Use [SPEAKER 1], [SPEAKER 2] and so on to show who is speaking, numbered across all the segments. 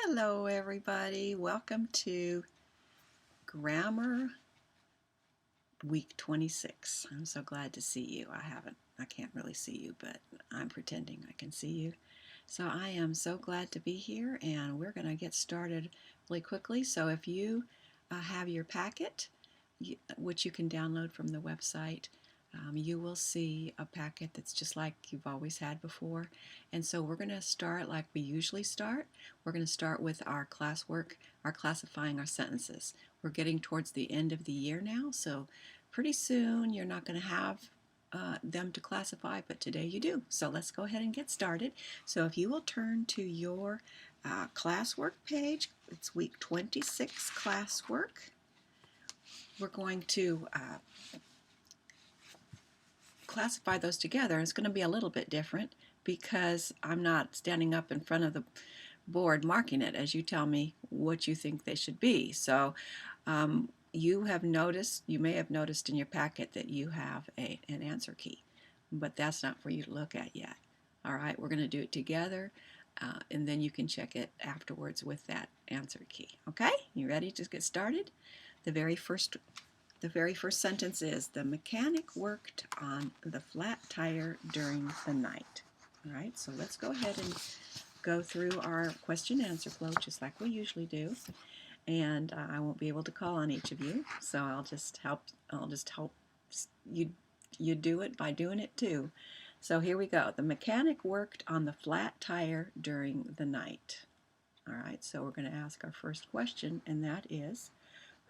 [SPEAKER 1] Hello everybody, welcome to Grammar Week 26. I'm so glad to see you. I can't really see you, but I'm pretending I can see you. So I am so glad to be here, and we're going to get started really quickly. So if you have your packet, which you can download from the website, you will see a packet that's just like you've always had before. And so we're going to start like we usually start. We're going to start with our classwork, our classifying our sentences. We're getting towards the end of the year now, so pretty soon you're not going to have them to classify, but today you do. So let's go ahead and get started. So if you will turn to your classwork page, it's week 26 classwork. We're going to classify those together. It's going to be a little bit different because I'm not standing up in front of the board marking it as you tell me what you think they should be. So you may have noticed in your packet that you have an answer key, but that's not for you to look at yet. All right, we're going to do it together, and then you can check it afterwards with that answer key. Okay, you ready to get started? The very first sentence is, the mechanic worked on the flat tire during the night. All right, so let's go ahead and go through our question answer flow just like we usually do. And I won't be able to call on each of you, so I'll just help you do it by doing it too. So here we go. The mechanic worked on the flat tire during the night. All right, so we're going to ask our first question, and that is,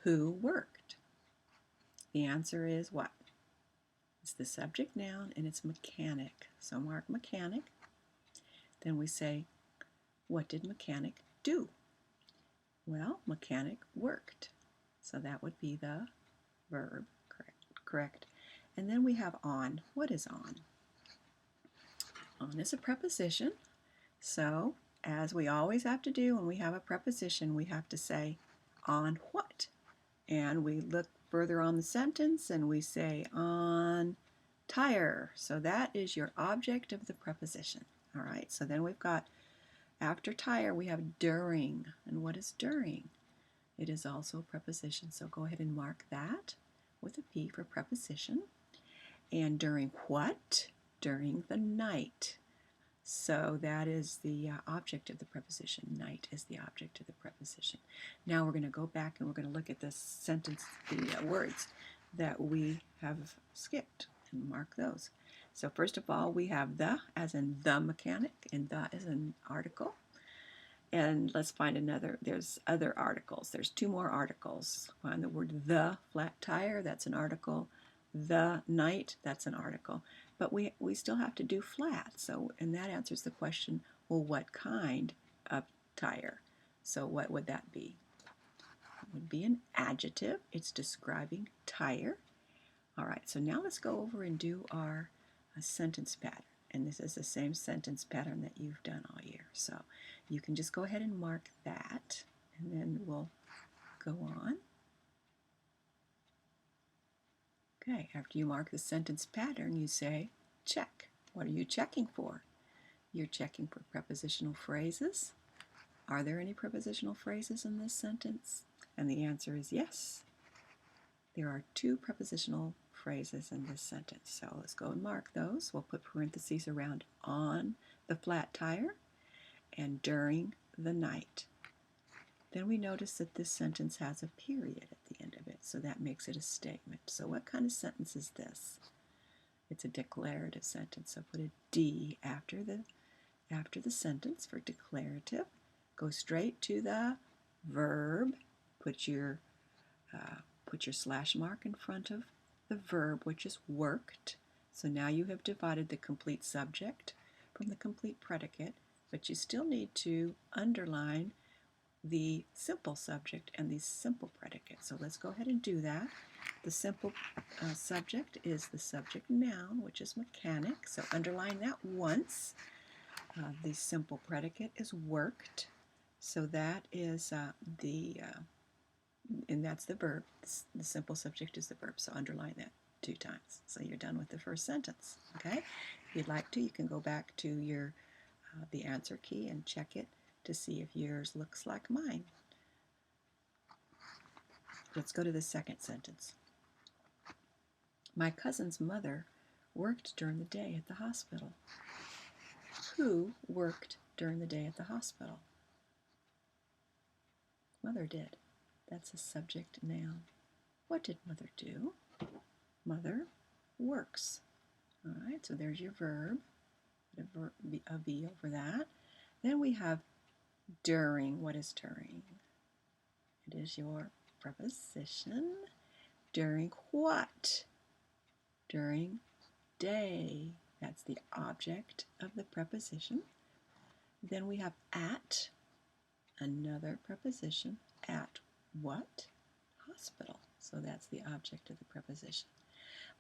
[SPEAKER 1] who worked? The answer is what? It's the subject noun, and it's mechanic. So mark mechanic. Then we say, what did mechanic do? Well, mechanic worked. So that would be the verb, correct. And then we have on. What is on? On is a preposition. So, as we always have to do when we have a preposition, we have to say on what? And we look further on the sentence and we say on tire. So that is your object of the preposition. All right, so then we've got after tire, we have during. And what is during? It is also a preposition, so go ahead and mark that with a P for preposition. And during what? During the night. So that is the object of the preposition. Night is the object of the preposition. Now we're going to go back and we're going to look at this sentence, the words that we have skipped, and mark those. So first of all, we have the as in the mechanic, and the as an article. And let's find another. There's other articles. There's two more articles. Find the word the flat tire, that's an article. The night, that's an article. But we still have to do flat. So, and that answers the question, well, what kind of tire? So what would that be? It would be an adjective. It's describing tire. All right, so now let's go over and do our sentence pattern. And this is the same sentence pattern that you've done all year. So you can just go ahead and mark that, and then we'll go on. Okay, after you mark the sentence pattern, you say check. What are you checking for? You're checking for prepositional phrases. Are there any prepositional phrases in this sentence? And the answer is yes. There are two prepositional phrases in this sentence. So let's go and mark those. We'll put parentheses around on the flat tire and during the night. Then we notice that this sentence has a period at the end of it, so that makes it a statement. So what kind of sentence is this? It's a declarative sentence, so put a D after the sentence for declarative. Go straight to the verb. Put your slash mark in front of the verb, which is worked. So now you have divided the complete subject from the complete predicate, but you still need to underline the simple subject and the simple predicate. So let's go ahead and do that. The simple subject is the subject noun, which is mechanic, so underline that once. The simple predicate is worked, so that is and that's the verb. The simple subject is the verb, so underline that 2 times. So you're done with the first sentence. Okay? If you'd like to, you can go back to your the answer key and check it to see if yours looks like mine. Let's go to the second sentence. My cousin's mother worked during the day at the hospital. Who worked during the day at the hospital? Mother did. That's a subject noun. What did mother do? Mother works. All right, so there's your verb, a V over that. Then we have during. What is during? It is your preposition. During what? During day. That's the object of the preposition. Then we have at, another preposition. At what? Hospital. So that's the object of the preposition.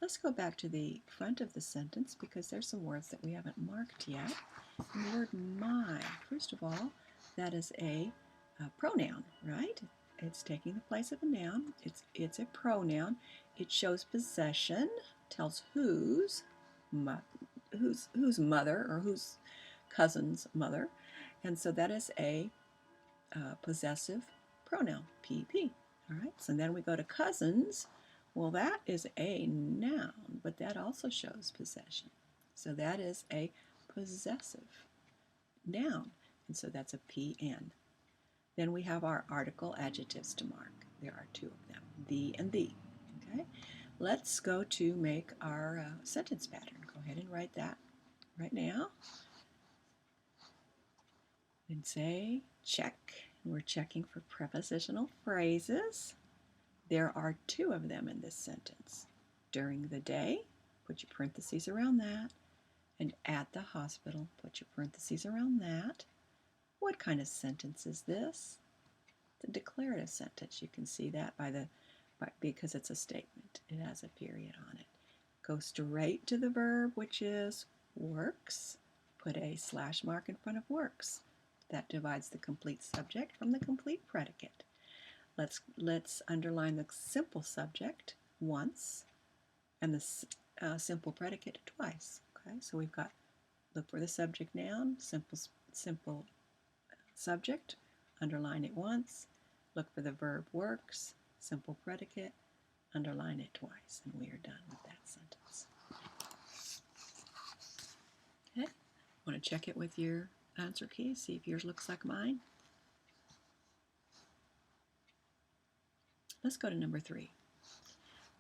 [SPEAKER 1] Let's go back to the front of the sentence because there's some words that we haven't marked yet. And the word my, first of all, that is a pronoun, right? It's taking the place of a noun. It's a pronoun. It shows possession, tells whose mother or whose cousin's mother. And so that is a possessive pronoun, PP. All right, so then we go to cousins. Well, that is a noun, but that also shows possession. So that is a possessive noun, and so that's a PN. Then we have our article adjectives to mark. There are two of them, the and the. Okay, let's go to make our sentence pattern. Go ahead and write that right now. And say check. We're checking for prepositional phrases. There are two of them in this sentence. During the day, put your parentheses around that. And at the hospital, put your parentheses around that. What kind of sentence is this? It's a declarative sentence. You can see that because it's a statement. It has a period on it. Go straight to the verb, which is works. Put a slash mark in front of works. That divides the complete subject from the complete predicate. Let's underline the simple subject once and the simple predicate twice. Okay, so we've got look for the subject noun, simple subject, underline it once. Look for the verb works, simple predicate, underline it twice, and we are done with that sentence. Okay, want to check it with your answer key, see if yours looks like mine. Let's go to number 3.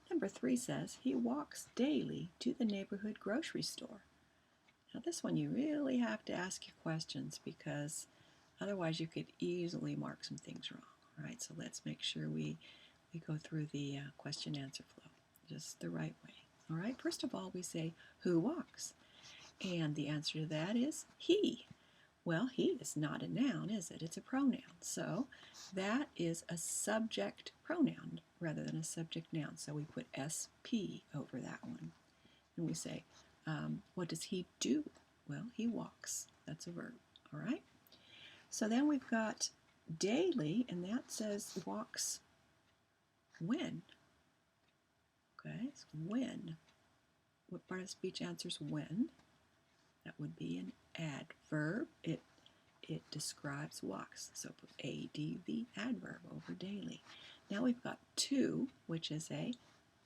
[SPEAKER 1] Number 3 says, he walks daily to the neighborhood grocery store. Now this one you really have to ask your questions because otherwise you could easily mark some things wrong. All right, so let's make sure we go through the question-answer flow just the right way. All right, first of all we say, who walks? And the answer to that is he. Well, he is not a noun, is it? It's a pronoun. So that is a subject pronoun rather than a subject noun. So we put SP over that one. And we say, what does he do? Well, he walks. That's a verb. All right? So then we've got daily, and that says walks when. Okay, so when. What part of speech answers when? That would be an adverb. It describes walks. So put ADV, adverb, over daily. Now we've got to, which is a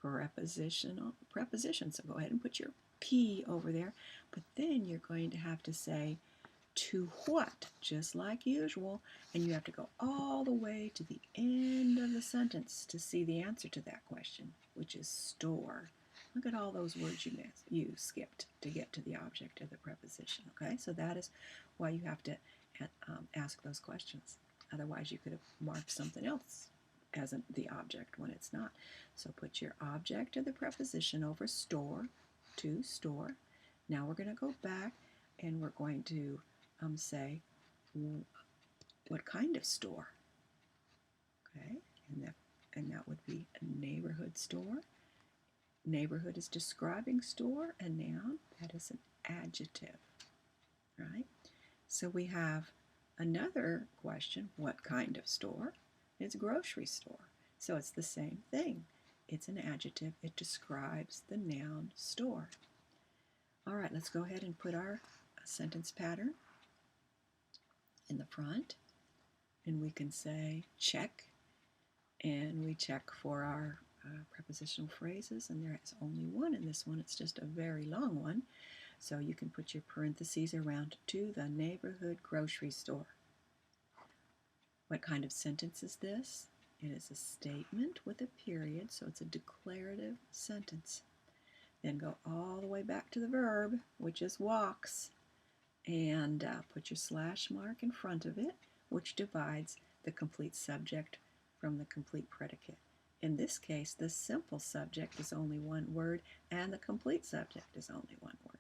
[SPEAKER 1] preposition. So go ahead and put your P over there. But then you're going to have to say to what, just like usual. And you have to go all the way to the end of the sentence to see the answer to that question, which is store. Look at all those words you skipped to get to the object of the preposition. Okay, so that is why you have to ask those questions. Otherwise, you could have marked something else as the object when it's not. So put your object of the preposition over store, to store. Now we're going to go back and we're going to say what kind of store. Okay, and that would be a neighborhood store. Neighborhood is describing store, a noun. That is an adjective, right? So we have another question, what kind of store? It's a grocery store. So it's the same thing. It's an adjective. It describes the noun store. All right, let's go ahead and put our sentence pattern. in the front, and we can say check, and we check for our prepositional phrases, and there is only one in this one. It's just a very long one, so you can put your parentheses around to the neighborhood grocery store. What kind of sentence is this? It is a statement with a period, so it's a declarative sentence. Then go all the way back to the verb, which is walks, and put your slash mark in front of it, which divides the complete subject from the complete predicate. In this case, the simple subject is only one word, and the complete subject is only one word.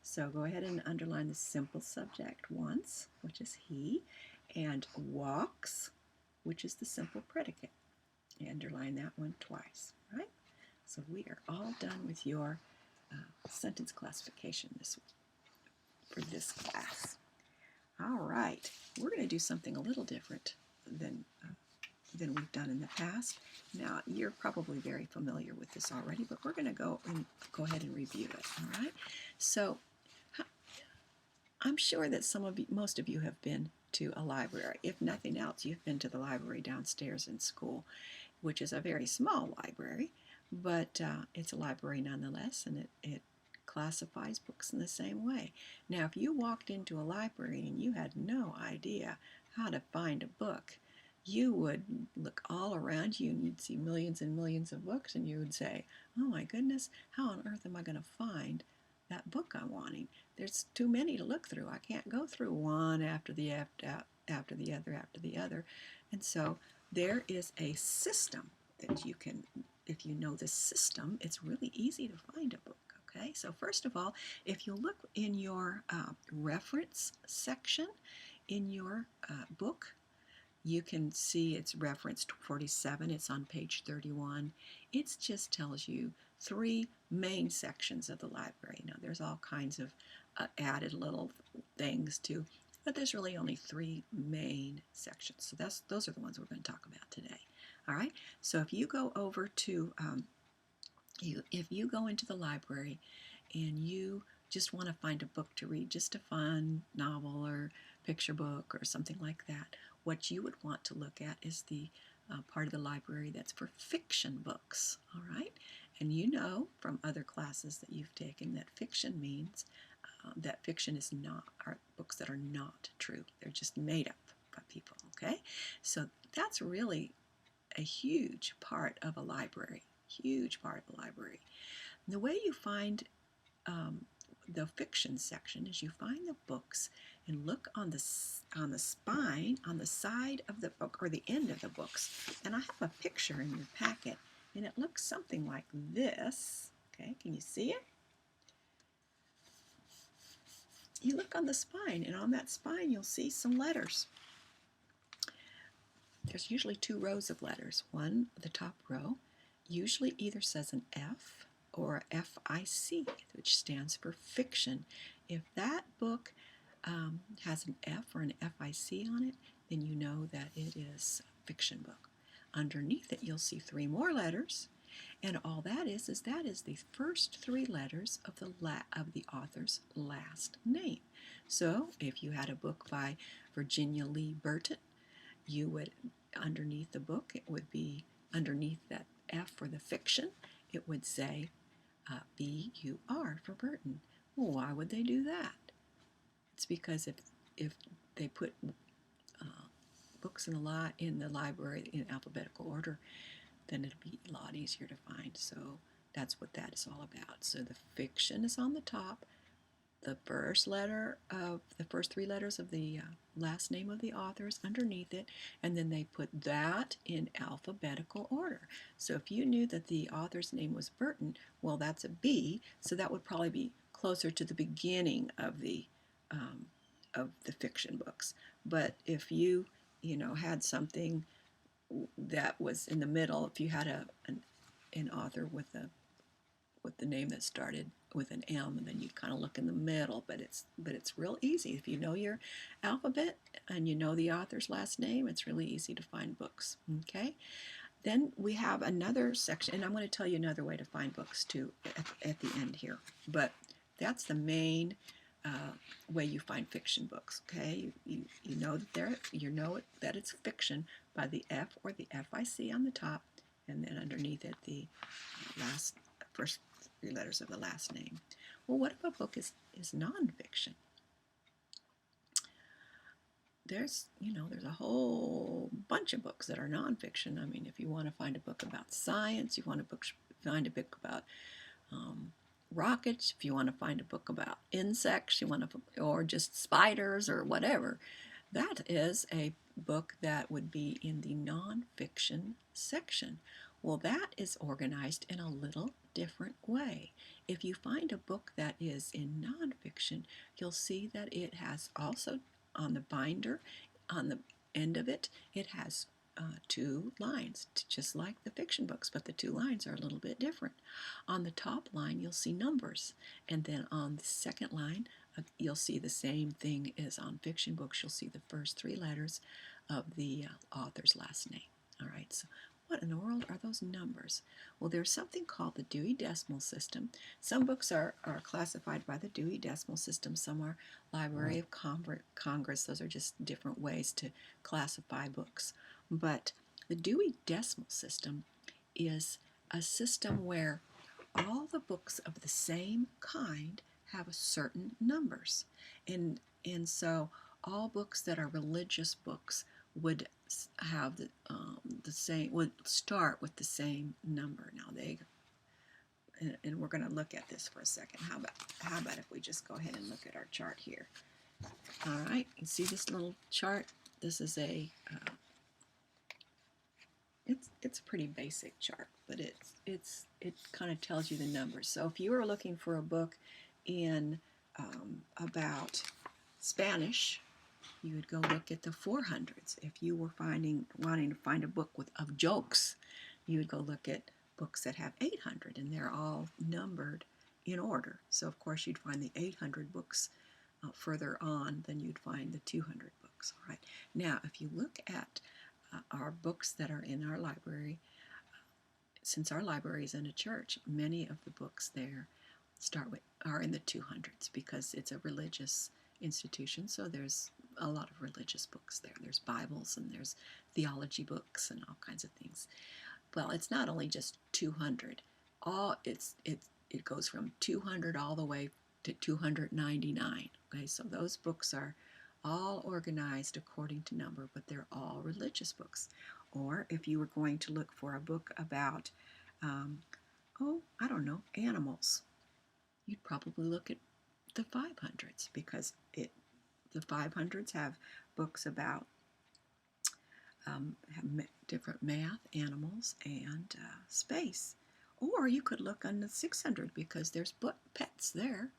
[SPEAKER 1] So go ahead and underline the simple subject once, which is he, and walks, which is the simple predicate. You underline that one twice, right? So we are all done with your sentence classification this week for this class. All right, we're going to do something a little different than we've done in the past. Now, you're probably very familiar with this already, but we're going to go ahead and review it. All right. So, I'm sure that most of you have been to a library. If nothing else, you've been to the library downstairs in school, which is a very small library, but it's a library nonetheless, and it classifies books in the same way. Now, if you walked into a library and you had no idea how to find a book, you would look all around you and you'd see millions and millions of books, and you would say, oh my goodness, how on earth am I going to find that book I'm wanting? There's too many to look through. I can't go through one after the other. And so there is a system that you can, if you know the system, it's really easy to find a book. Okay, so first of all, if you look in your reference section in your book, you can see it's referenced 47. It's on page 31. It just tells you 3 main sections of the library. Now, there's all kinds of added little things too, but there's really only 3 main sections. So those are the ones we're going to talk about today. All right. So if you go over to if you go into the library and you just want to find a book to read, just a fun novel or picture book or something like that, what you would want to look at is the part of the library that's for fiction books, all right? And you know from other classes that you've taken that fiction means that fiction are books that are not true. They're just made up by people, okay? So that's really a huge part of a library, huge part of a library. And the way you find the fiction section is you find the books and look on the spine, on the side of the book or the end of the books. And I have a picture in your packet, and it looks something like this. Okay, can you see it? You look on the spine, and on that spine you'll see some letters. There's usually 2 rows of letters. One, the top row, usually either says an F or FIC, which stands for fiction. If that book has an F or an FIC on it, then you know that it is a fiction book. Underneath it, you'll see 3 more letters, and all that is the first 3 letters of the author's last name. So, if you had a book by Virginia Lee Burton, you would, underneath the book, it would be underneath that F for the fiction, it would say B-U-R for Burton. Well, why would they do that? It's because if they put books in the library in alphabetical order, then it'll be a lot easier to find. So that's what that is all about. So the fiction is on the top, the first 3 letters of the last name of the author is underneath it, and then they put that in alphabetical order. So if you knew that the author's name was Burton, well, that's a B, so that would probably be closer to the beginning of the fiction books. But if you had something that was in the middle, if you had an author with the name that started with an M, and then you kind of look in the middle, but it's real easy. If you know your alphabet and you know the author's last name, it's really easy to find books. Okay, then we have another section, and I'm going to tell you another way to find books too at the end here, but that's the main way you find fiction books. Okay, you know that it's fiction by the F or the FIC on the top, and then underneath it the first three letters of the last name. Well, what if a book is nonfiction? There's a whole bunch of books that are nonfiction. I mean, if you want to find a book about science, you want to find a book about rockets, if you want to find a book about insects, or just spiders or whatever, that is a book that would be in the nonfiction section. Well, that is organized in a little different way. If you find a book that is in nonfiction, you'll see that it has also on the binder, on the end of it, it has two lines, just like the fiction books, but the two lines are a little bit different. On the top line, you'll see numbers, and then on the second line, you'll see the same thing as on fiction books. You'll see the first three letters of the author's last name. All right, so what in the world are those numbers? Well, there's something called the Dewey Decimal System. Some books are classified by the Dewey Decimal System. Some are Library of Congress. Those are just different ways to classify books. But the Dewey Decimal System is a system where all the books of the same kind have certain numbers. And so all books that are religious books would have the same, would start with the same number. Now and we're going to look at this for a second. How about if we just go ahead and look at our chart here? All right, you see this little chart? This is it's a pretty basic chart, but it kind of tells you the numbers. So if you were looking for a book in about Spanish, you would go look at the 400s. If you were wanting to find a book of jokes, you would go look at books that have 800, and they're all numbered in order. So of course you'd find the 800 books further on than you'd find the 200 books. All right. Now, if you look at our books that are in our library, since our library is in a church, many of the books there are in the 200s because it's a religious institution. So there's a lot of religious books there. There's Bibles and there's theology books and all kinds of things. Well, it's not only just 200. It goes from 200 all the way to 299. Okay, so those books are all organized according to number, but they're all religious books. Or if you were going to look for a book about, I don't know, animals, you'd probably look at the 500s because the 500s have books about different math, animals, and space. Or you could look on the 600 because there's pets there.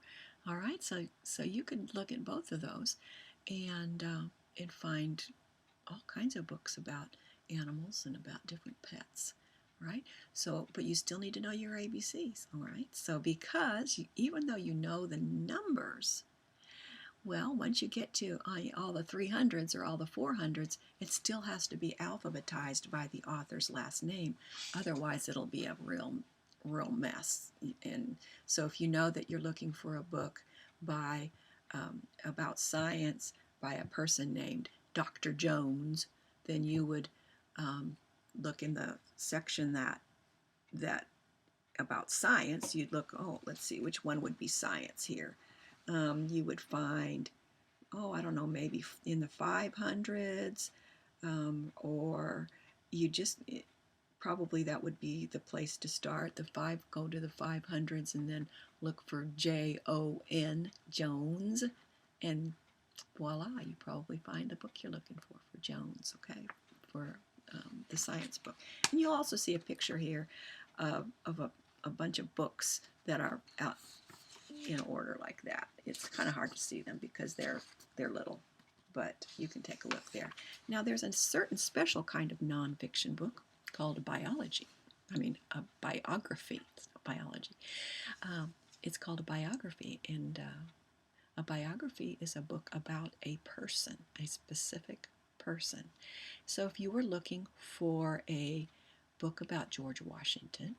[SPEAKER 1] All right, so you could look at both of those and find all kinds of books about animals and about different pets. Right? So, but you still need to know your ABCs. All right. So, because even though you know the numbers, well, once you get to all the 300s or all the 400s, it still has to be alphabetized by the author's last name. Otherwise, it'll be a real mess. And so if you know that you're looking for a book by about science by a person named Dr. Jones, then you would look in the section that about science. You'd look, let's see, which one would be science here? You would find, I don't know, maybe in the 500s, or you just probably that would be the place to start. Go to the 500s and then look for Jon, Jones, and voila, you probably find the book you're looking for Jones. Okay, for the science book. And you'll also see a picture here of a bunch of books that are out in order like that. It's kind of hard to see them because they're little, but you can take a look there. Now there's a certain special kind of nonfiction book called a biography. It's not biology. It's called a biography, and a biography is a book about a person, a specific person. So if you were looking for a book about George Washington,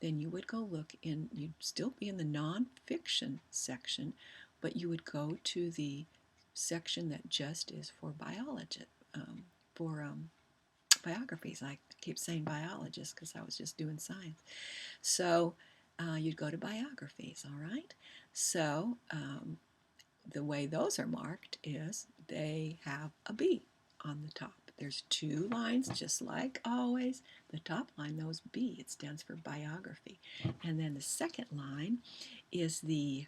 [SPEAKER 1] then you would go look you'd still be in the nonfiction section, but you would go to the section that just is for biology, for biographies. I keep saying biologist because I was just doing science. So you'd go to biographies, all right? So the way those are marked is they have a B on the top. There's two lines, just like always. The top line, though, is B. It stands for biography. And then the second line is the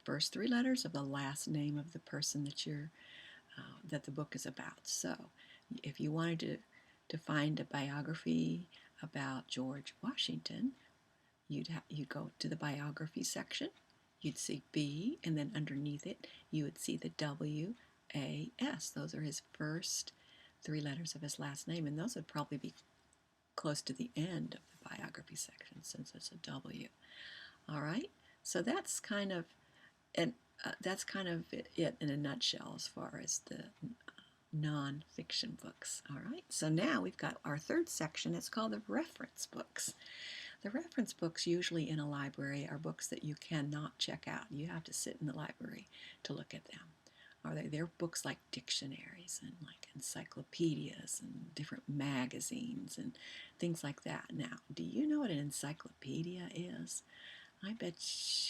[SPEAKER 1] first three letters of the last name of the person that the book is about. So if you wanted to find a biography about George Washington, you'd go to the biography section. You'd see B, and then underneath it, you would see the W-A-S. Those are his first three letters of his last name, and those would probably be close to the end of the biography section since it's a W. All right, so that's kind of it in a nutshell as far as the non-fiction books. All right, so now we've got our third section. It's called the reference books. The reference books usually in a library are books that you cannot check out. You have to sit in the library to look at them. They're books like dictionaries and like encyclopedias and different magazines and things like that. Now, do you know what an encyclopedia is? I bet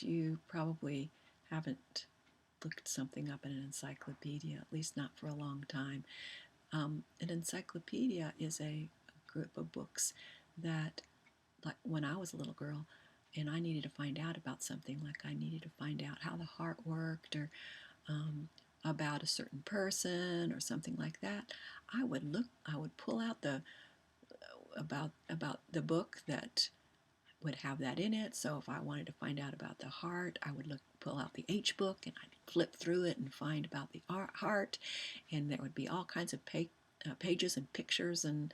[SPEAKER 1] you probably haven't looked something up in an encyclopedia, at least not for a long time. An encyclopedia is a group of books that, like when I was a little girl and I needed to find out about something, like I needed to find out how the heart worked or about a certain person or something like that, I would pull out about the book that would have that in it. So if I wanted to find out about the heart, I would pull out the H book and I'd flip through it and find about the heart, and there would be all kinds of pages and pictures and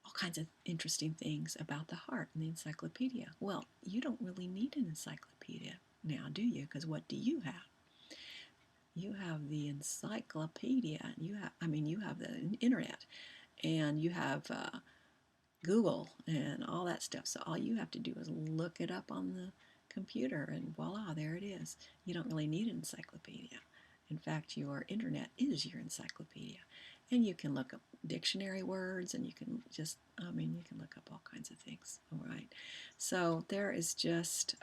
[SPEAKER 1] all kinds of interesting things about the heart in the encyclopedia. Well, you don't really need an encyclopedia now, do you? Because what do you have? You have the encyclopedia. You have the internet, and you have Google and all that stuff. So all you have to do is look it up on the computer, and voila, there it is. You don't really need an encyclopedia. In fact, your internet is your encyclopedia. And you can look up dictionary words, and you can look up all kinds of things. All right. So there is just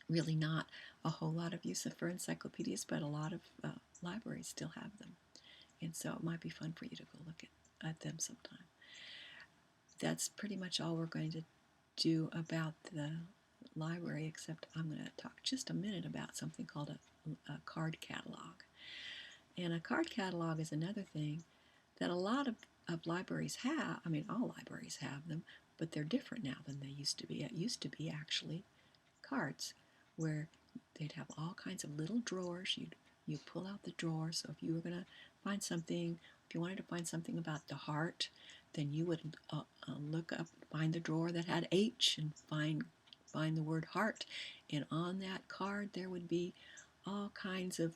[SPEAKER 1] really not a whole lot of use for encyclopedias, but a lot of libraries still have them. And so it might be fun for you to go look at them sometime. That's pretty much all we're going to do about the library, except I'm going to talk just a minute about something called a card catalog. And a card catalog is another thing that a lot of libraries have. I mean, all libraries have them, but they're different now than they used to be. It used to be actually cards where they'd have all kinds of little drawers. You'd pull out the drawer. So if you were going to find something, if you wanted to find something about the heart, then you would look up, find the drawer that had H, and find the word heart. And on that card there would be all kinds of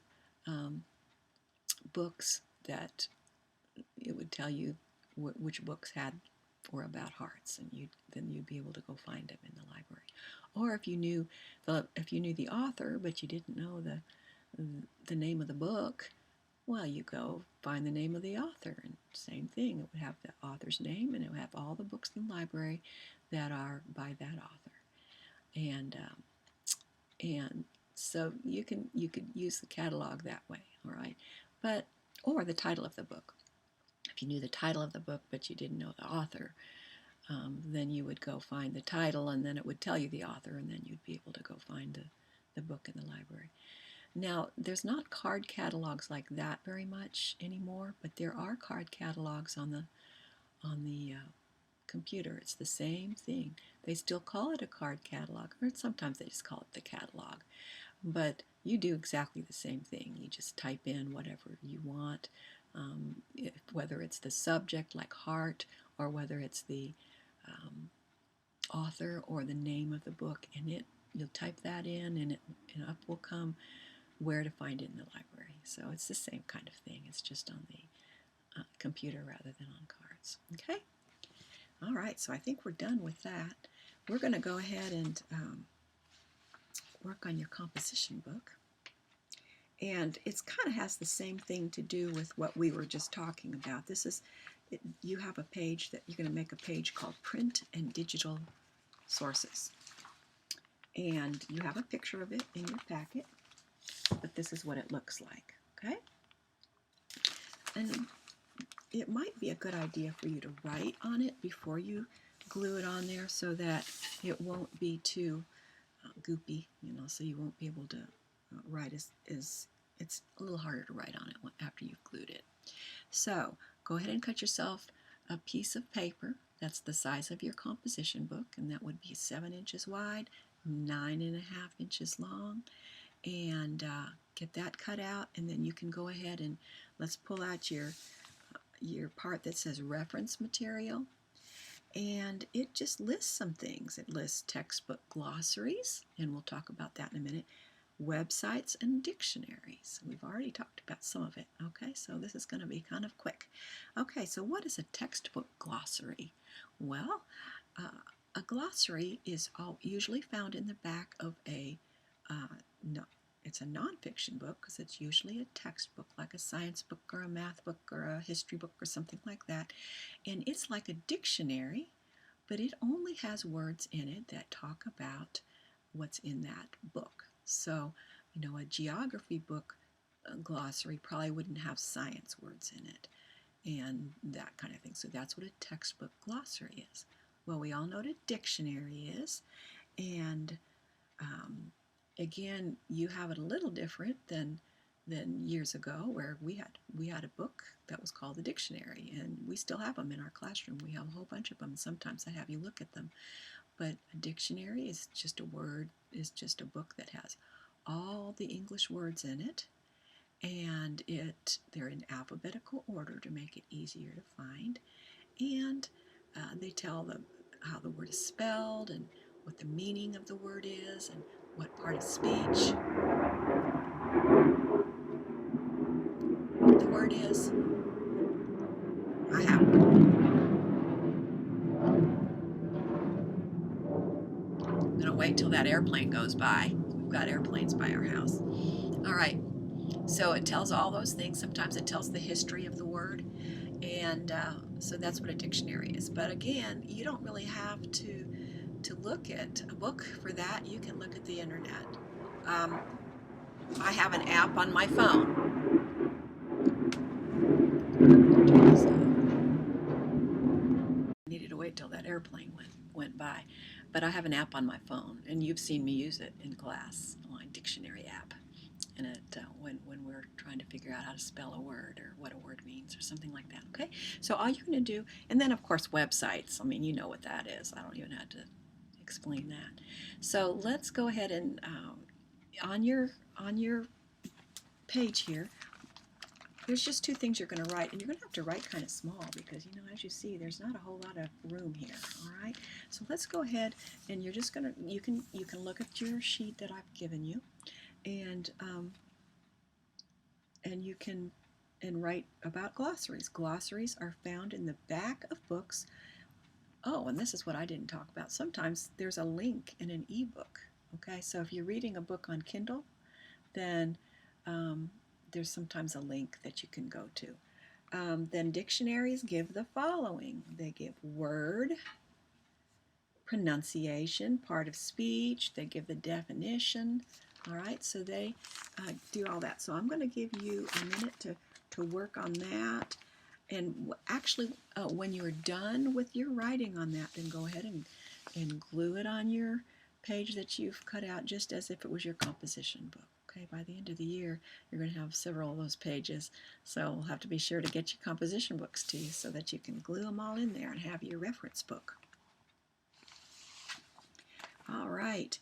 [SPEAKER 1] books that it would tell you which books were about hearts, and then you'd be able to go find them in the library. Or if you knew the author, but you didn't know the name of the book, well, you go find the name of the author, and same thing. It would have the author's name, and it would have all the books in the library that are by that author, and so you could use the catalog that way, all right. Or the title of the book. If you knew the title of the book but you didn't know the author, then you would go find the title, and then it would tell you the author, and then you'd be able to go find the book in the library. Now, there's not card catalogs like that very much anymore, but there are card catalogs on the computer. It's the same thing. They still call it a card catalog, or sometimes they just call it the catalog. But you do exactly the same thing. You just type in whatever you want, whether it's the subject like heart, or whether it's the author or the name of the book, and you'll type that in, and up will come where to find it in the library. So it's the same kind of thing. It's just on the computer rather than on cards. Okay? All right, so I think we're done with that. We're going to go ahead and work on your composition book. And it's kind of has the same thing to do with what we were just talking about. This is, you have a page that you're going to make a page called Print and Digital Sources. And you have a picture of it in your packet, but this is what it looks like, okay? And it might be a good idea for you to write on it before you glue it on there so that it won't be too goopy, so you won't be able to write it's a little harder to write on it after you've glued it. So go ahead and cut yourself a piece of paper that's the size of your composition book, and that would be 7 inches wide, 9.5 inches long, and get that cut out, and then you can go ahead and let's pull out your part that says reference material, and it just lists some things. It lists textbook glossaries, and we'll talk about that in a minute, websites and dictionaries. We've already talked about some of it, okay? So this is going to be kind of quick. Okay, so what is a textbook glossary? Well, a glossary is usually found in the back of it's a nonfiction book because it's usually a textbook, like a science book or a math book or a history book or something like that. And it's like a dictionary, but it only has words in it that talk about what's in that book. So, a geography book glossary probably wouldn't have science words in it and that kind of thing. So that's what a textbook glossary is. Well, we all know what a dictionary is, and again, you have it a little different than years ago, where we had a book that was called the dictionary, and we still have them in our classroom. We have a whole bunch of them, and sometimes I have you look at them. But a dictionary is just a book that has all the English words in it, and they're in alphabetical order to make it easier to find, and they tell how the word is spelled and what the meaning of the word is and what part of speech the word is. I'm going to wait till that airplane goes by. We've got airplanes by our house. All right. So it tells all those things. Sometimes it tells the history of the word. And so that's what a dictionary is. But again, you don't really have to look at a book for that. You can look at the internet. I have an app on my phone. I needed to wait till that airplane went by. But I have an app on my phone, and you've seen me use it in class, my dictionary app. And when we're trying to figure out how to spell a word or what a word means or something like that, okay? So all you're going to do, and then of course websites, you know what that is. I don't even have to explain that. So let's go ahead and on your page here, there's just 2 things you're going to write, and you're going to have to write kind of small because, as you see, there's not a whole lot of room here, all right? So let's go ahead, and you're just going to, you can look at your sheet that I've given you, and you can write about glossaries. Glossaries are found in the back of books. Oh, and this is what I didn't talk about. Sometimes there's a link in an ebook, okay? So if you're reading a book on Kindle, then there's sometimes a link that you can go to. Then dictionaries give the following. They give word, pronunciation, part of speech. They give the definition. All right, so they do all that. So I'm going to give you a minute to work on that. And actually, when you're done with your writing on that, then go ahead and glue it on your page that you've cut out, just as if it was your composition book. Okay, by the end of the year, you're going to have several of those pages. So we'll have to be sure to get your composition books to you so that you can glue them all in there and have your reference book. All right,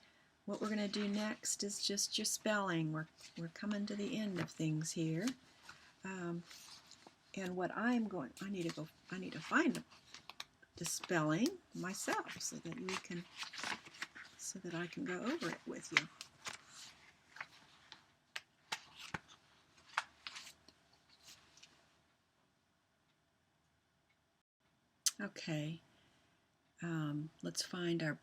[SPEAKER 1] what we're going to do next is just your spelling. We're coming to the end of things here. And what I need to find the spelling myself so that I can go over it with you. Okay, let's find our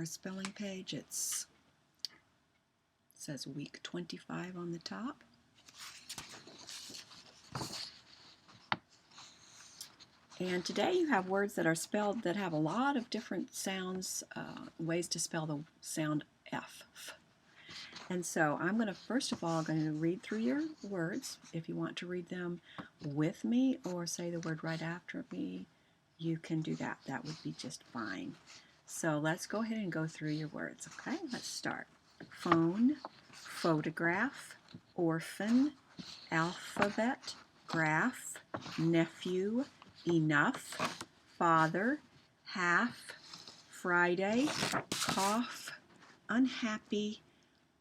[SPEAKER 1] spelling page. It's says week 25 on the top. And today you have words that are spelled that have a lot of different sounds, ways to spell the sound F. And so I'm going to first of all read through your words. If you want to read them with me or say the word right after me, you can do that. That would be just fine. So let's go ahead and go through your words, okay? Let's start. Phone, photograph, orphan, alphabet, graph, nephew, enough, father, half, Friday, cough, unhappy,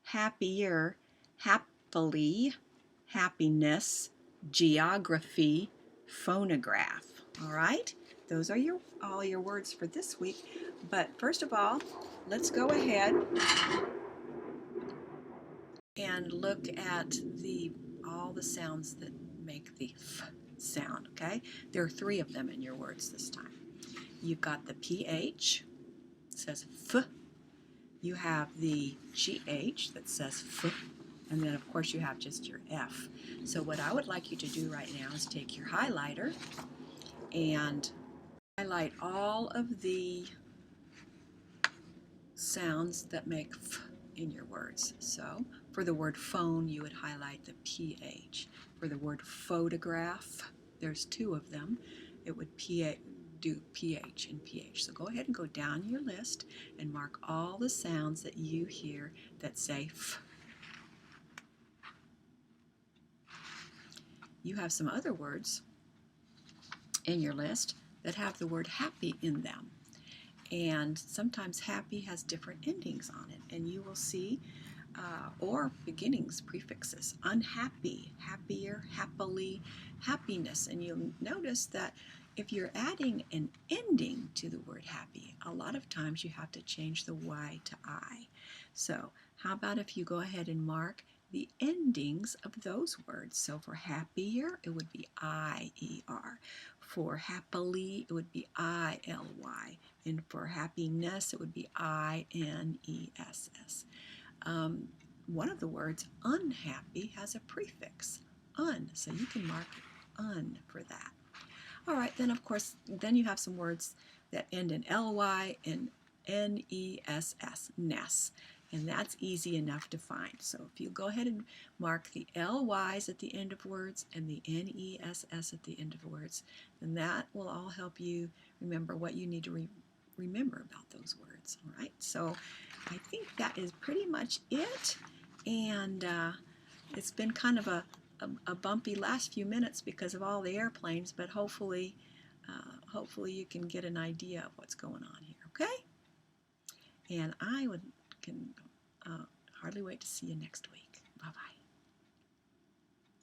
[SPEAKER 1] happier, happily, happiness, geography, phonograph. All right? Those are all your words for this week. But first of all, let's go ahead and look at all the sounds that make the F sound, okay? There are 3 of them in your words this time. You've got the PH, it says F. You have the GH that says F. And then, of course, you have just your F. So what I would like you to do right now is take your highlighter and highlight all of the sounds that make F in your words. So for the word phone, you would highlight the PH. For the word photograph, there's 2 of them. It would do PH and PH. So go ahead and go down your list and mark all the sounds that you hear that say F. You have some other words in your list that have the word happy in them. And sometimes happy has different endings on it. And you will see, or beginnings, prefixes. Unhappy, happier, happily, happiness. And you'll notice that if you're adding an ending to the word happy, a lot of times you have to change the Y to I. So how about if you go ahead and mark the endings of those words? So for happier, it would be I-E-R. For happily, it would be I-L-Y. And for happiness, it would be I-N-E-S-S. One of the words, unhappy, has a prefix, un, so you can mark un for that. All right, then of course, then you have some words that end in L-Y and N-E-S-S, ness. And that's easy enough to find. So if you go ahead and mark the L-Ys at the end of words and the N-E-S-S at the end of words, then that will all help you remember what you need to remember about those words. All right, so I think that is pretty much it. And it's been kind of a bumpy last few minutes because of all the airplanes, but hopefully you can get an idea of what's going on here, okay? And I can hardly wait to see you next week. Bye-bye.